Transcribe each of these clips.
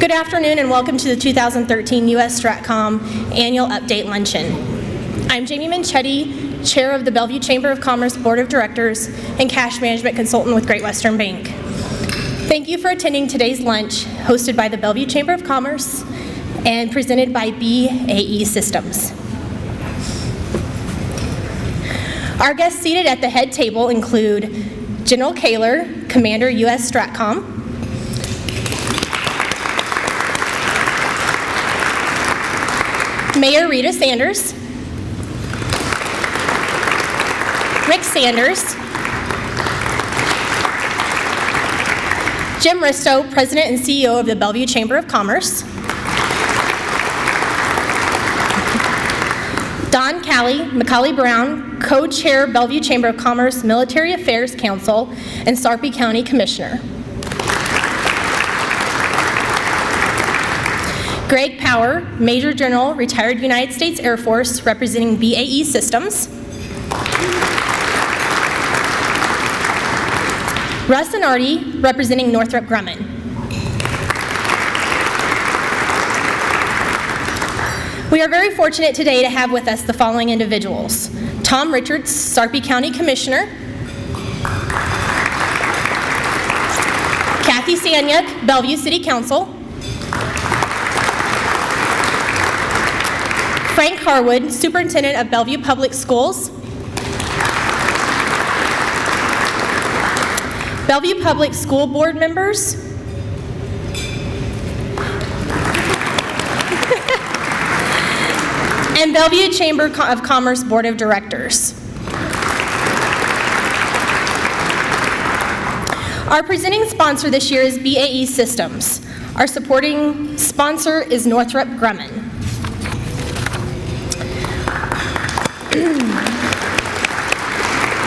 Good afternoon and welcome to the 2013 USSTRATCOM Annual Update Luncheon. I'm Jamie Manchetti, Chair of the Bellevue Chamber of Commerce Board of Directors and Cash Management Consultant with Great Western Bank. Thank you for attending today's lunch, hosted by the Bellevue Chamber of Commerce and presented by BAE Systems. Our guests seated at the head table include General Kehler, Commander USSTRATCOM, Mayor Rita Sanders, Rick Sanders, Jim Risto, President and CEO of the Bellevue Chamber of Commerce, Don Macaulay Brown, Co-Chair, Bellevue Chamber of Commerce Military Affairs Council and Sarpy County Commissioner, Greg Power, Major General, retired United States Air Force, representing BAE Systems, Russ and Artie, representing Northrop Grumman. We are very fortunate today to have with us the following individuals: Tom Richards, Sarpy County Commissioner, Kathy Sanyuk, Bellevue City Council, Frank Harwood, Superintendent of Bellevue Public Schools, Bellevue Public School Board members, and Bellevue Chamber of Commerce Board of Directors. Our presenting sponsor this year is BAE Systems. Our supporting sponsor is Northrop Grumman.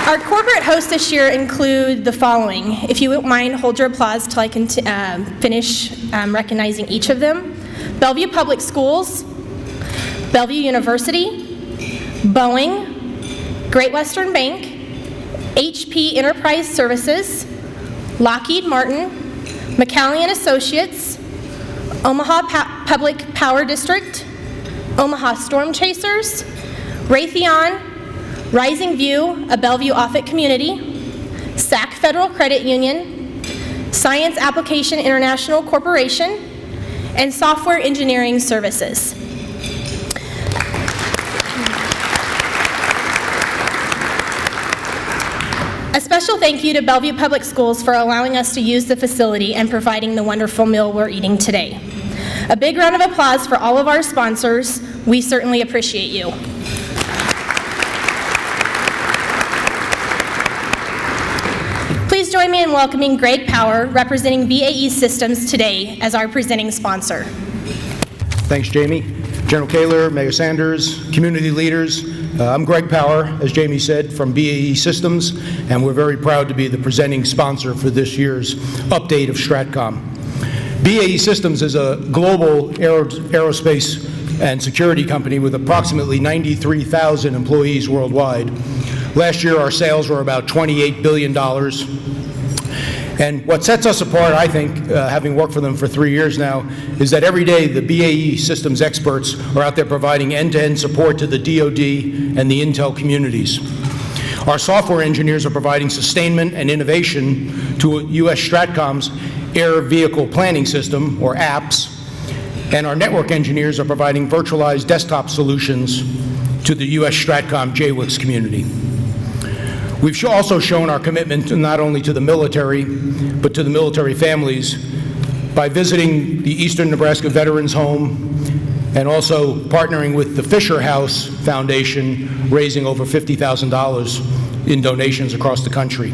Our corporate hosts this year include the following. If you wouldn't mind, hold your applause till I can finish recognizing each of them. Bellevue Public Schools, Bellevue University, Boeing, Great Western Bank, HP Enterprise Services, Lockheed Martin, McCallie & Associates, Omaha Public Power District, Omaha Storm Chasers, Raytheon, Rising View, a Bellevue Offutt community, SAC Federal Credit Union, Science Application International Corporation, and Software Engineering Services. A special thank you to Bellevue Public Schools for allowing us to use the facility and providing the wonderful meal we're eating today. A big round of applause for all of our sponsors. We certainly appreciate you. Please join me in welcoming Greg Power, representing BAE Systems today as our presenting sponsor. Thanks, Jamie. General Kehler, Mayor Sanders, community leaders. I'm Greg Power, as Jamie said, from BAE Systems, and we're very proud to be the presenting sponsor for this year's update of STRATCOM. BAE Systems is a global aerospace and security company with approximately 93,000 employees worldwide. Last year, our sales were about $28 billion. And what sets us apart, I think, having worked for them for 3 years now, is that every day the BAE Systems experts are out there providing end-to-end support to the DoD and the Intel communities. Our software engineers are providing sustainment and innovation to USSTRATCOM's Air Vehicle Planning System, or APS, and our network engineers are providing virtualized desktop solutions to the USSTRATCOM JWICS community. We've also shown our commitment not only to the military, but to the military families by visiting the Eastern Nebraska Veterans Home and also partnering with the Fisher House Foundation, raising over $50,000 in donations across the country.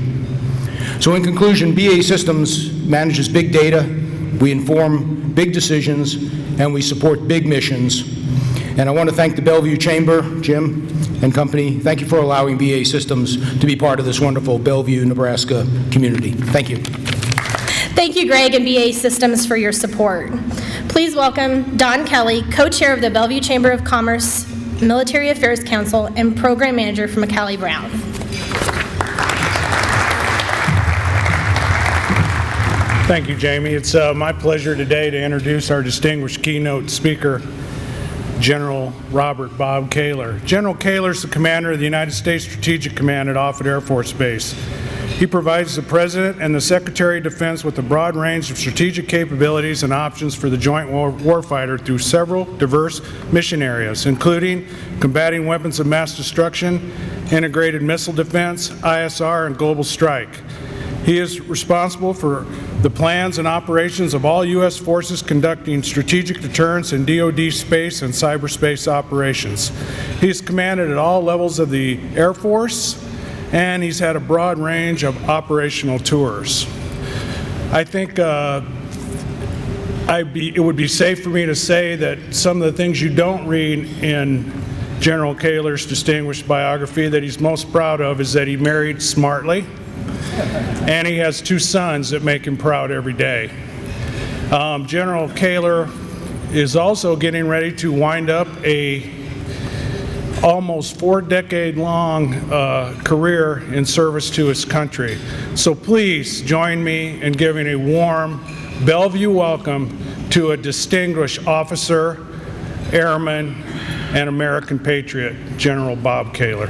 So in conclusion, BAE Systems manages big data, we inform big decisions, and we support big missions. And I want to thank the Bellevue Chamber, Jim and company. Thank you for allowing BAE Systems to be part of this wonderful Bellevue, Nebraska community. Thank you. Thank you, Greg and BAE Systems, for your support. Please welcome Don Kelly, Co-Chair of the Bellevue Chamber of Commerce Military Affairs Council and Program Manager for Macaulay Brown. Thank you, Jamie. It's my pleasure today to introduce our distinguished keynote speaker, General Robert Bob Kehler. General Kehler is the commander of the United States Strategic Command at Offutt Air Force Base. He provides the President and the Secretary of Defense with a broad range of strategic capabilities and options for the joint warfighter through several diverse mission areas, including combating weapons of mass destruction, integrated missile defense, ISR, and global strike. He is responsible for the plans and operations of all U.S. forces conducting strategic deterrence and DoD space and cyberspace operations. He's commanded at all levels of the Air Force, and he's had a broad range of operational tours. I think it would be safe for me to say that some of the things you don't read in General Kehler's distinguished biography that he's most proud of is that he married smartly, and he has 2 sons that make him proud every day. General Kehler is also getting ready to wind up a almost 4-decade-long career in service to his country. So please join me in giving a warm Bellevue welcome to a distinguished officer, airman, and American patriot, General Bob Kehler.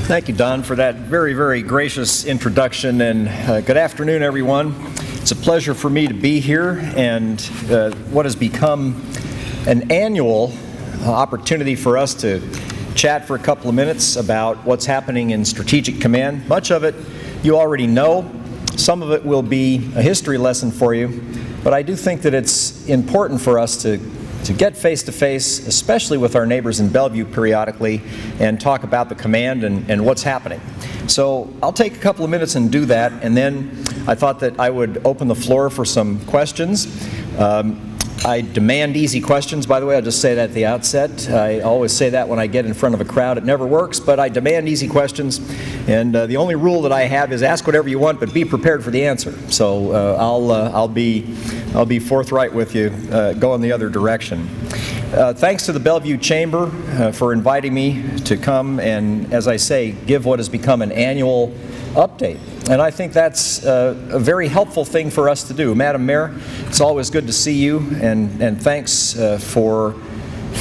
Thank you, Don, for that very, very gracious introduction, and good afternoon, everyone. It's a pleasure for me to be here, and what has become an annual opportunity for us to chat for a couple of minutes about what's happening in Strategic Command. Much of it you already know. Some of it will be a history lesson for you, but I do think that it's important for us to get face-to-face, especially with our neighbors in Bellevue periodically, and talk about the command and what's happening. So I'll take a couple of minutes and do that, and then I thought that I would open the floor for some questions. I demand easy questions, by the way. I'll just say that at the outset. I always say that when I get in front of a crowd. It never works, but I demand easy questions. And the only rule that I have is ask whatever you want, but be prepared for the answer. So I'll be forthright with you, go in the other direction. Thanks to the Bellevue Chamber for inviting me to come and, as I say, give what has become an annual update. And I think that's a very helpful thing for us to do. Madam Mayor, it's always good to see you, and thanks for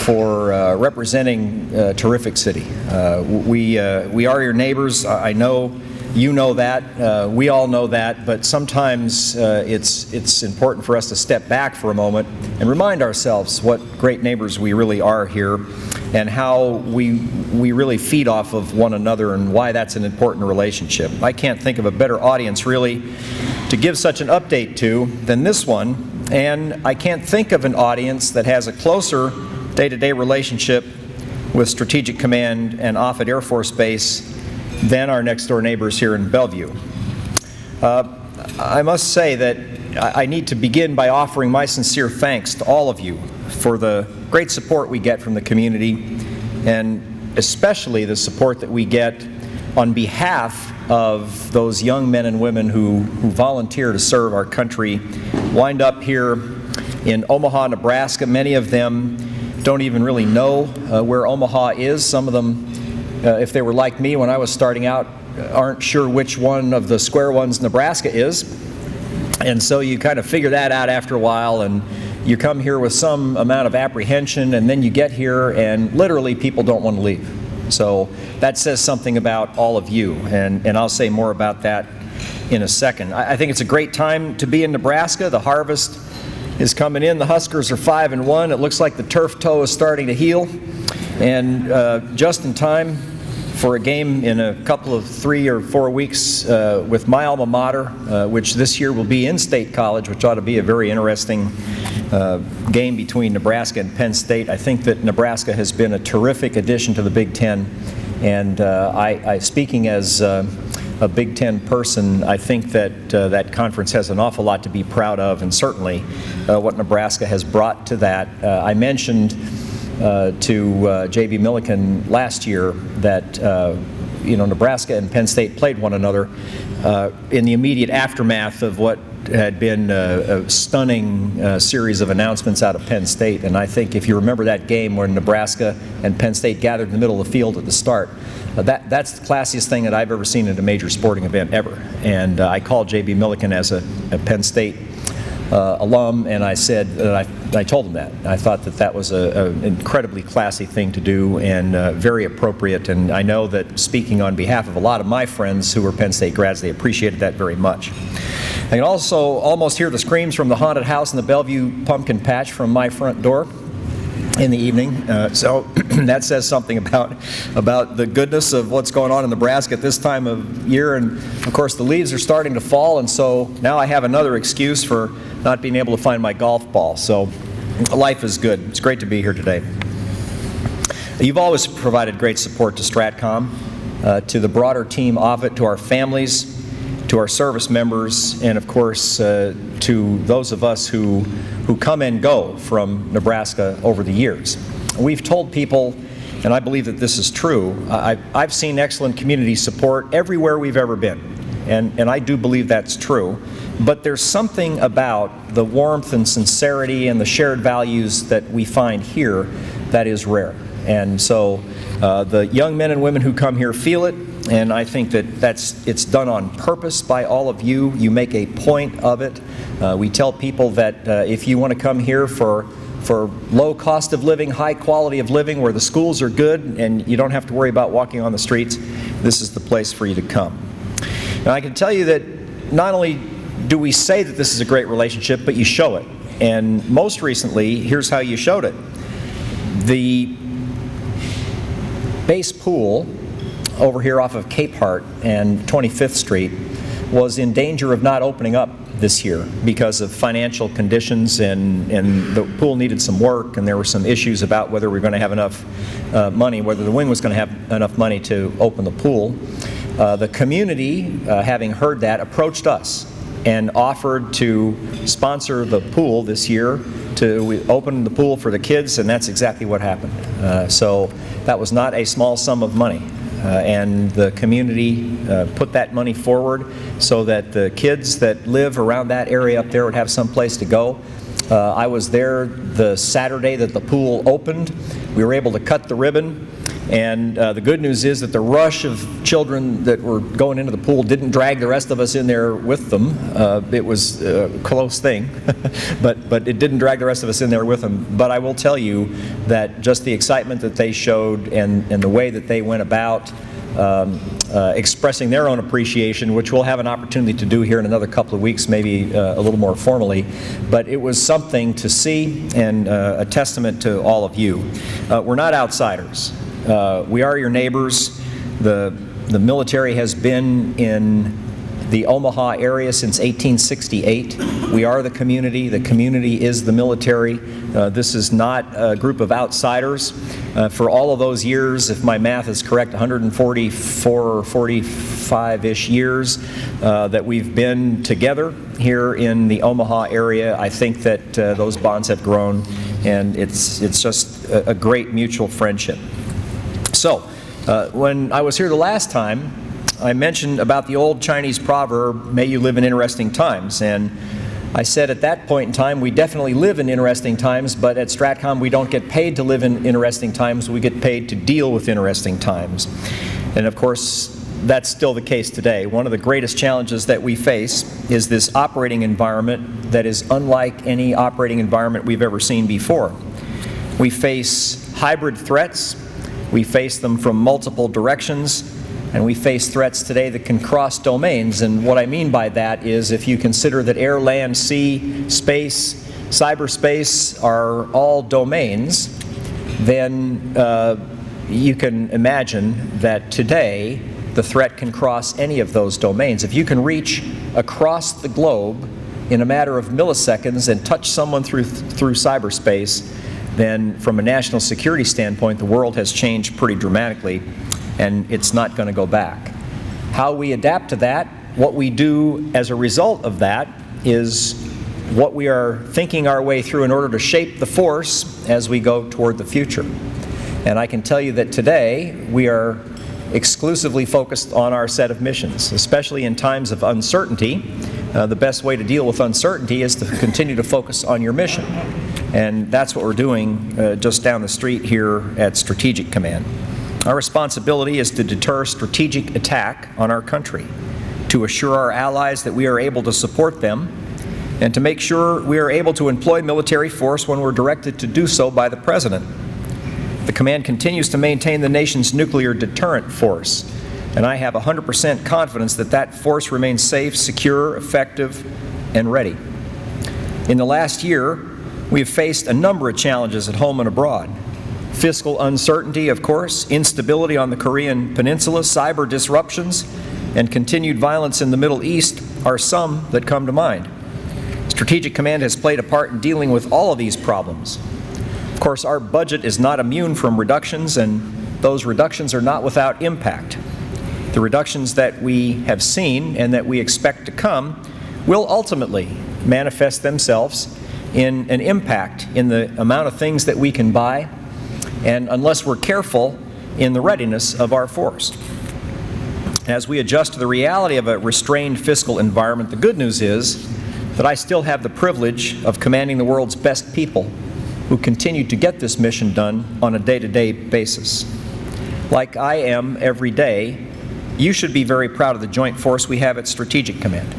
representing a terrific city. We are your neighbors. I know you know that. We all know that. But sometimes it's important for us to step back for a moment and remind ourselves what great neighbors we really are here, and how we really feed off of one another, and why that's an important relationship. I can't think of a better audience really to give such an update to than this one, and I can't think of an audience that has a closer day-to-day relationship with Strategic Command and Offutt Air Force Base than our next-door neighbors here in Bellevue. I must say that I need to begin by offering my sincere thanks to all of you for the great support we get from the community, and especially the support that we get on behalf of those young men and women who volunteer to serve our country, wind up here in Omaha, Nebraska. Many of them don't even really know where Omaha is. Some of them, if they were like me when I was starting out, aren't sure which one of the square ones Nebraska is. And so you kind of figure that out after a while, and you come here with some amount of apprehension, and then you get here and literally people don't want to leave. So that says something about all of you, and I'll say more about that in a second. I think it's a great time to be in Nebraska. The harvest is coming in. The Huskers are 5-1. It looks like the turf toe is starting to heal, and just in time for a game in a couple of 3 or 4 weeks with my alma mater, which this year will be in State College, which ought to be a very interesting game between Nebraska and Penn State. I think that Nebraska has been a terrific addition to the Big Ten, and speaking as a Big Ten person, I think that that conference has an awful lot to be proud of, and certainly what Nebraska has brought to that. I mentioned to J.B. Milliken last year that Nebraska and Penn State played one another in the immediate aftermath of what had been a stunning series of announcements out of Penn State, and I think if you remember that game where Nebraska and Penn State gathered in the middle of the field at the start, that's the classiest thing that I've ever seen at a major sporting event ever. And I called J.B. Milliken as a Penn State alum, and I said that I told him that. I thought that that was an incredibly classy thing to do and very appropriate, and I know that speaking on behalf of a lot of my friends who were Penn State grads, they appreciated that very much. I can also almost hear the screams from the haunted house in the Bellevue pumpkin patch from my front door in the evening, so that says something about the goodness of what's going on in Nebraska at this time of year. And of course the leaves are starting to fall, and so now I have another excuse for not being able to find my golf ball. So life is good. It's great to be here today. You've always provided great support to STRATCOM, to the broader team of it, to our families, to our service members, and of course to those of us who come and go from Nebraska over the years. We've told people, and I believe that this is true, I've seen excellent community support everywhere we've ever been, and I do believe that's true, but there's something about the warmth and sincerity and the shared values that we find here that is rare. And so the young men and women who come here feel it, and I think that it's done on purpose by all of you. You make a point of it. We tell people that if you want to come here for low cost of living, high quality of living, where the schools are good and you don't have to worry about walking on the streets, this is the place for you to come. Now I can tell you that not only do we say that this is a great relationship, but you show it. And most recently, here's how you showed it. The base pool over here off of Cape Hart and 25th Street was in danger of not opening up this year because of financial conditions, and the pool needed some work, and there were some issues about whether we were going to have enough money, whether the wing was going to have enough money to open the pool. The community, having heard that, approached us and offered to sponsor the pool this year, to open the pool for the kids, and that's exactly what happened. So that was not a small sum of money. And the community put that money forward so that the kids that live around that area up there would have some place to go. I was there the Saturday that the pool opened. We were able to cut the ribbon, and the good news is that the rush of children that were going into the pool didn't drag the rest of us in there with them. It was a close thing, but it didn't drag the rest of us in there with them. But I will tell you that just the excitement that they showed and the way that they went about expressing their own appreciation, which we'll have an opportunity to do here in another couple of weeks, maybe a little more formally, but it was something to see and a testament to all of you. We're not outsiders. We are your neighbors. The military has been in the Omaha area since 1868. We are the community. The community is the military. This is not a group of outsiders. For all of those years, if my math is correct, 144 or 45-ish years that we've been together here in the Omaha area, I think that those bonds have grown, and it's just a great mutual friendship. So, when I was here the last time, I mentioned about the old Chinese proverb, may you live in interesting times, and I said at that point in time, we definitely live in interesting times, but at STRATCOM we don't get paid to live in interesting times, we get paid to deal with interesting times. And of course, that's still the case today. One of the greatest challenges that we face is this operating environment that is unlike any operating environment we've ever seen before. We face hybrid threats, we face them from multiple directions, and we face threats today that can cross domains. And what I mean by that is if you consider that air, land, sea, space, cyberspace are all domains, then you can imagine that today the threat can cross any of those domains. If you can reach across the globe in a matter of milliseconds and touch someone through cyberspace, then from a national security standpoint, the world has changed pretty dramatically, and it's not going to go back. How we adapt to that, what we do as a result of that, is what we are thinking our way through in order to shape the force as we go toward the future. And I can tell you that today we are exclusively focused on our set of missions, especially in times of uncertainty. the best way to deal with uncertainty is to continue to focus on your mission. And that's what we're doing just down the street here at Strategic Command. Our responsibility is to deter strategic attack on our country, to assure our allies that we are able to support them, and to make sure we are able to employ military force when we're directed to do so by the President. The command continues to maintain the nation's nuclear deterrent force, and I have 100% confidence that that force remains safe, secure, effective, and ready. In the last year, we have faced a number of challenges at home and abroad. Fiscal uncertainty, of course, instability on the Korean Peninsula, cyber disruptions, and continued violence in the Middle East are some that come to mind. Strategic Command has played a part in dealing with all of these problems. Of course, our budget is not immune from reductions, and those reductions are not without impact. The reductions that we have seen and that we expect to come will ultimately manifest themselves in an impact in the amount of things that we can buy, and unless we're careful, in the readiness of our force. As we adjust to the reality of a restrained fiscal environment, the good news is that I still have the privilege of commanding the world's best people who continue to get this mission done on a day-to-day basis. Like I am every day, you should be very proud of the joint force we have at Strategic Command.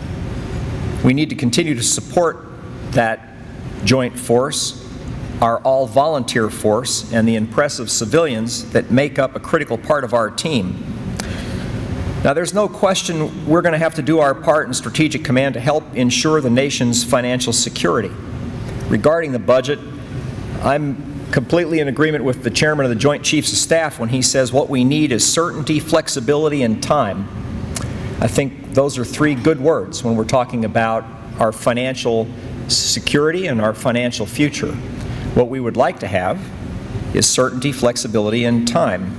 We need to continue to support that joint force, our all-volunteer force, and the impressive civilians that make up a critical part of our team. Now, there's no question we're going to have to do our part in Strategic Command to help ensure the nation's financial security. Regarding the budget, I'm completely in agreement with the Chairman of the Joint Chiefs of Staff when he says what we need is certainty, flexibility, and time. I think those are three good words when we're talking about our financial security and our financial future. What we would like to have is certainty, flexibility, and time.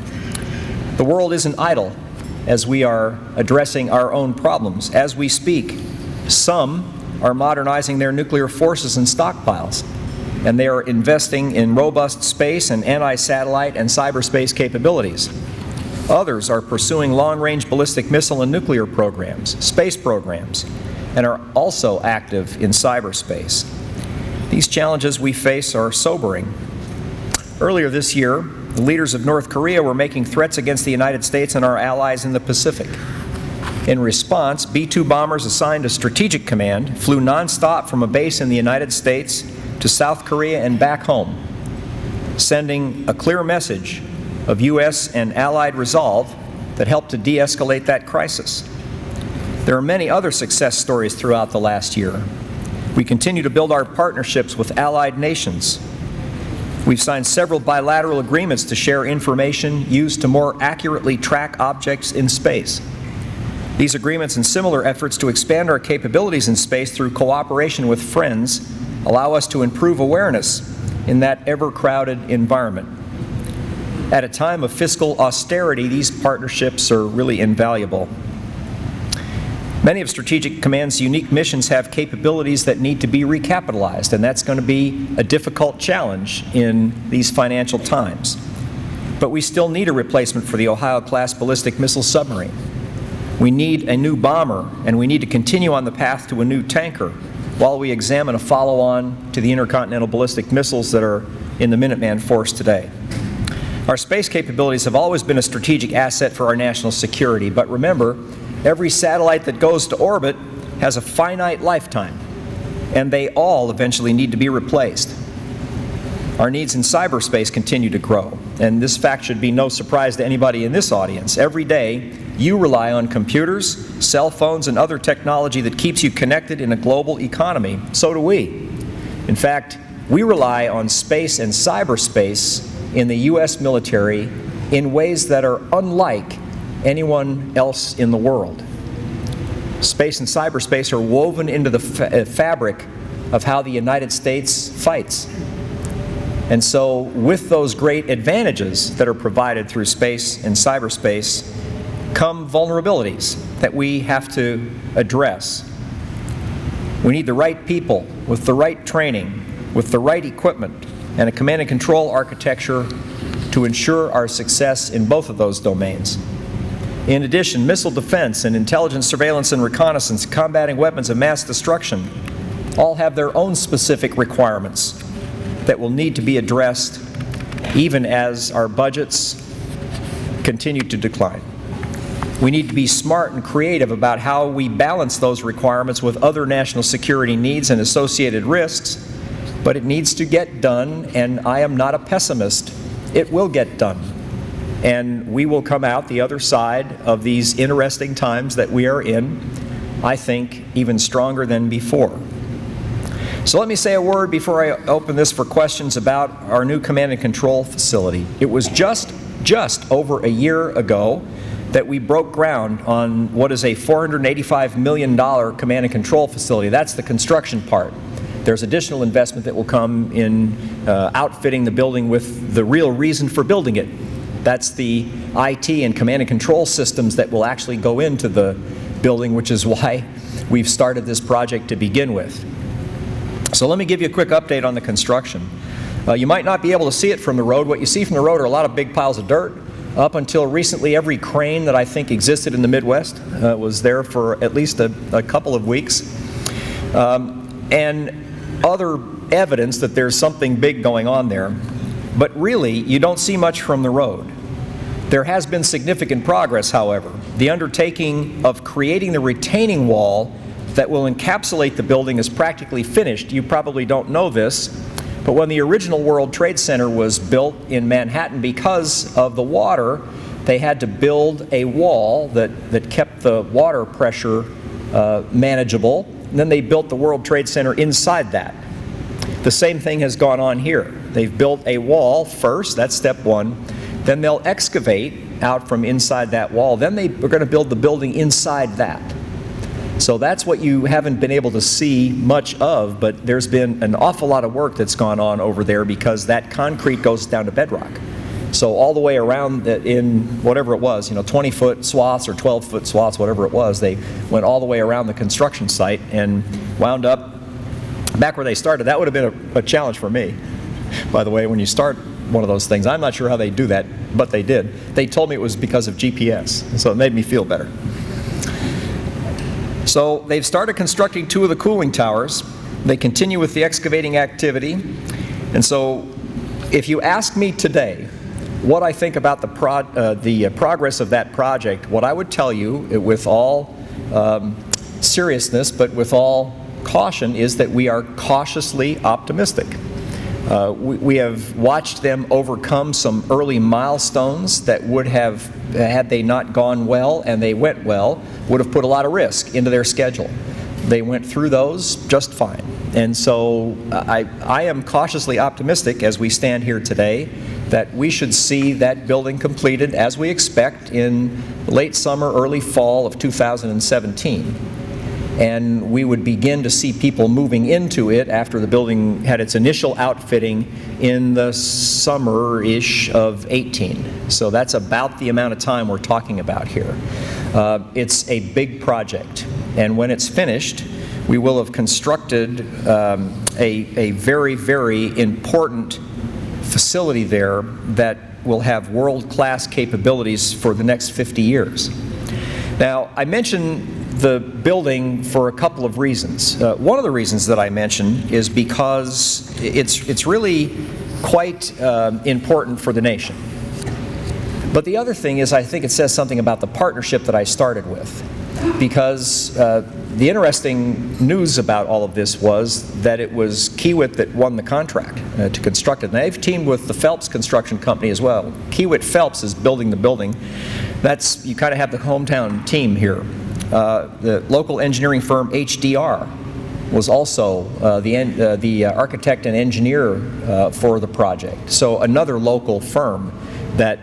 The world isn't idle as we are addressing our own problems. As we speak, some are modernizing their nuclear forces and stockpiles, and they are investing in robust space and anti-satellite and cyberspace capabilities. Others are pursuing long-range ballistic missile and nuclear programs, space programs, and are also active in cyberspace. These challenges we face are sobering. Earlier this year, the leaders of North Korea were making threats against the United States and our allies in the Pacific. In response, B-2 bombers assigned to Strategic Command flew nonstop from a base in the United States to South Korea and back home, sending a clear message of U.S. and Allied resolve that helped to de-escalate that crisis. There are many other success stories throughout the last year. We continue to build our partnerships with allied nations. We've signed several bilateral agreements to share information used to more accurately track objects in space. These agreements and similar efforts to expand our capabilities in space through cooperation with friends allow us to improve awareness in that ever-crowded environment. At a time of fiscal austerity, these partnerships are really invaluable. Many of Strategic Command's unique missions have capabilities that need to be recapitalized, and that's going to be a difficult challenge in these financial times. But we still need a replacement for the Ohio-class ballistic missile submarine. We need a new bomber, and we need to continue on the path to a new tanker while we examine a follow-on to the intercontinental ballistic missiles that are in the Minuteman force today. Our space capabilities have always been a strategic asset for our national security, but remember, every satellite that goes to orbit has a finite lifetime, and they all eventually need to be replaced. Our needs in cyberspace continue to grow, and this fact should be no surprise to anybody in this audience. Every day, you rely on computers, cell phones, and other technology that keeps you connected in a global economy. So do we. In fact, we rely on space and cyberspace in the U.S. military in ways that are unlike anyone else in the world. Space and cyberspace are woven into the fabric of how the United States fights. And so, with those great advantages that are provided through space and cyberspace, come vulnerabilities that we have to address. We need the right people with the right training, with the right equipment, and a command and control architecture to ensure our success in both of those domains. In addition, missile defense and intelligence, surveillance, and reconnaissance, combating weapons of mass destruction, all have their own specific requirements that will need to be addressed even as our budgets continue to decline. We need to be smart and creative about how we balance those requirements with other national security needs and associated risks, but it needs to get done, and I am not a pessimist. It will get done, and we will come out the other side of these interesting times that we are in, I think, even stronger than before. So let me say a word before I open this for questions about our new command and control facility. It was just over a year ago that we broke ground on what is a $485 million command and control facility. That's the construction part. There's additional investment that will come in outfitting the building with the real reason for building it. That's the IT and command and control systems that will actually go into the building, which is why we've started this project to begin with. So let me give you a quick update on the construction. You might not be able to see it from the road. What you see from the road are a lot of big piles of dirt. Up until recently, every crane that I think existed in the Midwest was there for at least a couple of weeks. And other evidence that there's something big going on there. But really, you don't see much from the road. There has been significant progress, however. The undertaking of creating the retaining wall that will encapsulate the building is practically finished. You probably don't know this, but when the original World Trade Center was built in Manhattan, because of the water, they had to build a wall that kept the water pressure manageable, and then they built the World Trade Center inside that. The same thing has gone on here. They've built a wall first, that's step one, then they'll excavate out from inside that wall, then they are going to build the building inside that. So that's what you haven't been able to see much of, but there's been an awful lot of work that's gone on over there because that concrete goes down to bedrock. So all the way around in whatever it was, 20-foot swaths or 12-foot swaths, whatever it was, they went all the way around the construction site and wound up back where they started. That would have been a challenge for me, by the way, when you start one of those things. I'm not sure how they do that, but they did. They told me it was because of GPS, so it made me feel better. So they've started constructing 2 of the cooling towers. They continue with the excavating activity. And so if you ask me today what I think about the progress of that project, what I would tell you with all seriousness but with all caution is that we are cautiously optimistic. We have watched them overcome some early milestones that would have, had they not gone well and they went well, would have put a lot of risk into their schedule. They went through those just fine. And so I am cautiously optimistic as we stand here today that we should see that building completed as we expect in late summer, early fall of 2017. And we would begin to see people moving into it after the building had its initial outfitting in the summer-ish of 18. So that's about the amount of time we're talking about here. It's a big project, and when it's finished, we will have constructed a very, very important facility there that will have world-class capabilities for the next 50 years. Now, I mentioned the building for a couple of reasons. One of the reasons that I mentioned is because it's really quite important for the nation. But the other thing is I think it says something about the partnership that I started with. Because the interesting news about all of this was that it was Kiewit that won the contract to construct it. And they've teamed with the Phelps Construction Company as well. Kiewit Phelps is building the building. You kind of have the hometown team here. The local engineering firm HDR was also the architect and engineer for the project. So another local firm that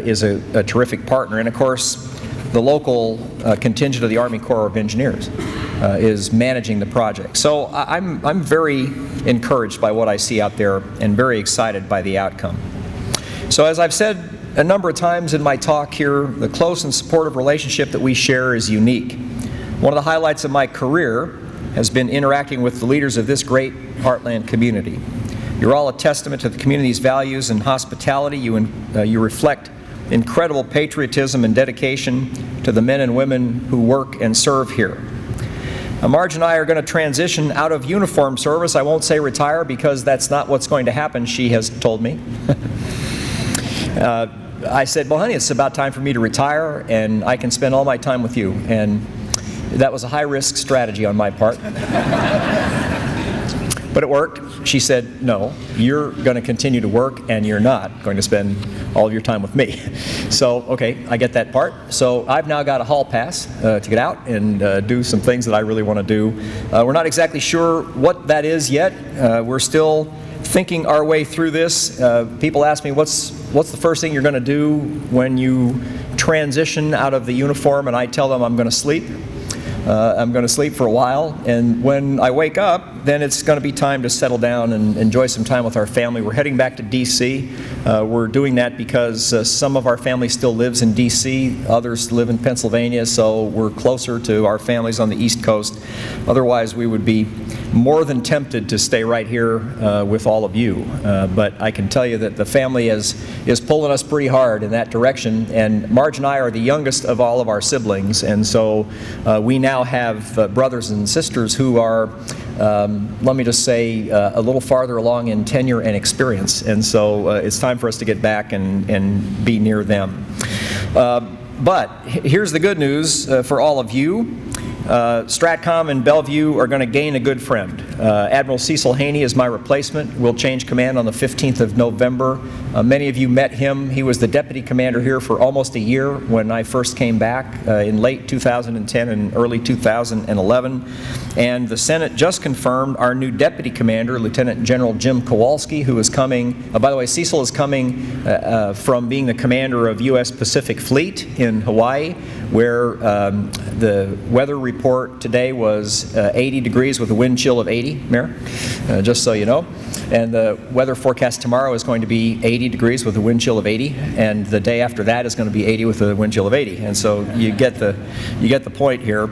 is a terrific partner. And of course, the local contingent of the Army Corps of Engineers is managing the project. So I'm very encouraged by what I see out there and very excited by the outcome. So as I've said a number of times in my talk here, the close and supportive relationship that we share is unique. One of the highlights of my career has been interacting with the leaders of this great heartland community. You're all a testament to the community's values and hospitality. You reflect incredible patriotism and dedication to the men and women who work and serve here. Marge and I are going to transition out of uniform service. I won't say retire because that's not what's going to happen, she has told me. I said, well, honey, it's about time for me to retire and I can spend all my time with you. And that was a high-risk strategy on my part. But it worked. She said, no, you're going to continue to work and you're not going to spend all of your time with me. So, okay, I get that part. So I've now got a hall pass to get out and do some things that I really want to do. We're not exactly sure what that is yet. We're still thinking our way through this. People ask me, what's the first thing you're going to do when you transition out of the uniform? And I tell them I'm going to sleep. I'm going to sleep for a while, and when I wake up, then it's going to be time to settle down and enjoy some time with our family. We're heading back to D.C. We're doing that because some of our family still lives in D.C., others live in Pennsylvania, so we're closer to our families on the East Coast. Otherwise, we would be more than tempted to stay right here with all of you. But I can tell you that the family is pulling us pretty hard in that direction, and Marge and I are the youngest of all of our siblings, and so we now have brothers and sisters who are, let me just say, a little farther along in tenure and experience, and so it's time for us to get back and be near them. But here's the good news for all of you. STRATCOM and Bellevue are going to gain a good friend. Admiral Cecil Haney is my replacement. We'll change command on the 15th of November. Many of you met him. He was the deputy commander here for almost a year when I first came back in late 2010 and early 2011. And the Senate just confirmed our new deputy commander, Lieutenant General Jim Kowalski, who is coming. By the way, Cecil is coming from being the commander of U.S. Pacific Fleet in Hawaii, where the weather report today was 80 degrees with a wind chill of 80, Mayor, just so you know. And the weather forecast tomorrow is going to be 80 degrees with a wind chill of 80, and the day after that is going to be 80 with a wind chill of 80. And so you get the point here.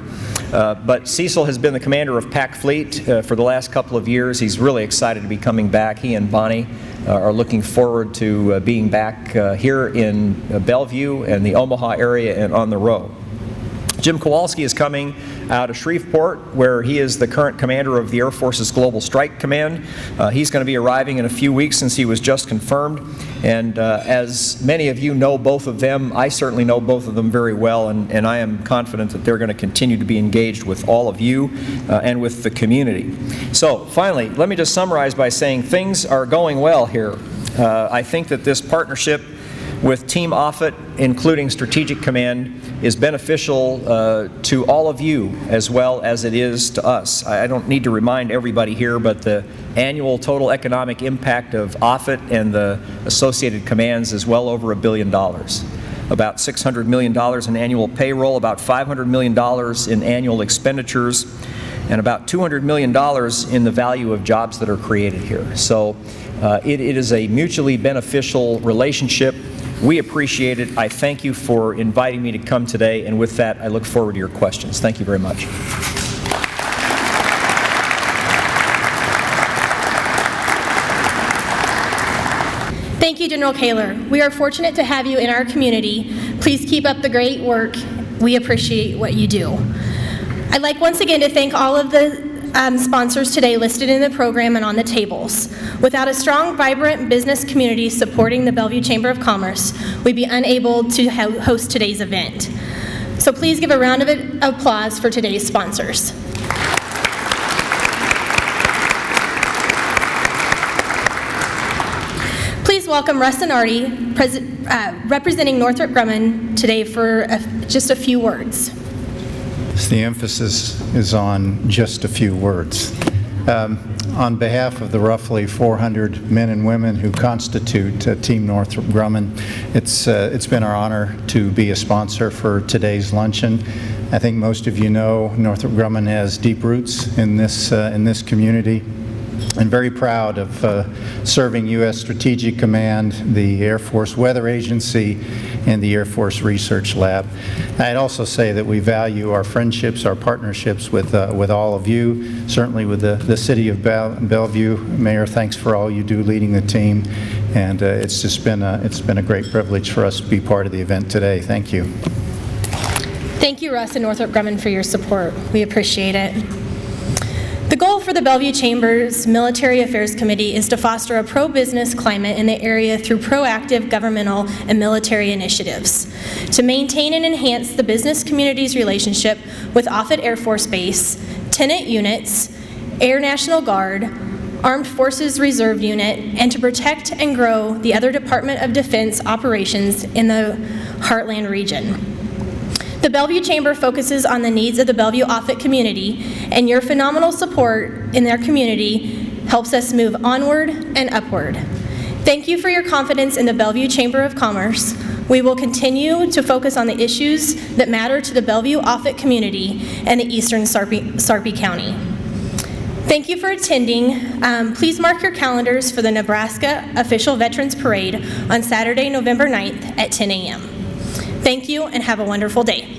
But Cecil has been the commander of PAC Fleet for the last couple of years. He's really excited to be coming back. He and Bonnie are looking forward to being back here in Bellevue and the Omaha area and on the row. Jim Kowalski is coming out of Shreveport, where he is the current commander of the Air Force's Global Strike Command. He's going to be arriving in a few weeks since he was just confirmed. And as many of you know both of them, I certainly know both of them very well, and I am confident that they're going to continue to be engaged with all of you and with the community. So finally, let me just summarize by saying things are going well here. I think that this partnership with Team Offutt, including Strategic Command, is beneficial to all of you as well as it is to us. I don't need to remind everybody here, but the annual total economic impact of Offutt and the associated commands is well over $1 billion. About $600 million in annual payroll, about $500 million in annual expenditures, and about $200 million in the value of jobs that are created here. So it is a mutually beneficial relationship. We appreciate it. I thank you for inviting me to come today, and with that, I look forward to your questions. Thank you very much. Thank you, General Kehler. We are fortunate to have you in our community. Please keep up the great work. We appreciate what you do. I'd like once again to thank all of the sponsors today listed in the program and on the tables. Without a strong, vibrant business community supporting the Bellevue Chamber of Commerce, we'd be unable to host today's event. So please give a round of applause for today's sponsors. Please welcome Russ and Artie, representing Northrop Grumman today for just a few words. The emphasis is on just a few words. On behalf of the roughly 400 men and women who constitute Team Northrop Grumman, it's been our honor to be a sponsor for today's luncheon. I think most of you know Northrop Grumman has deep roots in this community. and very proud of serving U.S. Strategic Command, the Air Force Weather Agency, and the Air Force Research Lab. I'd also say that we value our friendships, our partnerships with all of you, certainly with the City of Bellevue. Mayor, thanks for all you do leading the team, and it's been a great privilege for us to be part of the event today. Thank you. Thank you, Russ and Northrop Grumman, for your support. We appreciate it. The goal for the Bellevue Chamber's Military Affairs Committee is to foster a pro-business climate in the area through proactive governmental and military initiatives, to maintain and enhance the business community's relationship with Offutt Air Force Base, tenant units, Air National Guard, Armed Forces Reserve Unit, and to protect and grow the other Department of Defense operations in the Heartland region. The Bellevue Chamber focuses on the needs of the Bellevue-Offutt community, and your phenomenal support in their community helps us move onward and upward. Thank you for your confidence in the Bellevue Chamber of Commerce. We will continue to focus on the issues that matter to the Bellevue-Offutt community and the Eastern Sarpy County. Thank you for attending. Please mark your calendars for the Nebraska Official Veterans Parade on Saturday, November 9th at 10 a.m. Thank you and have a wonderful day.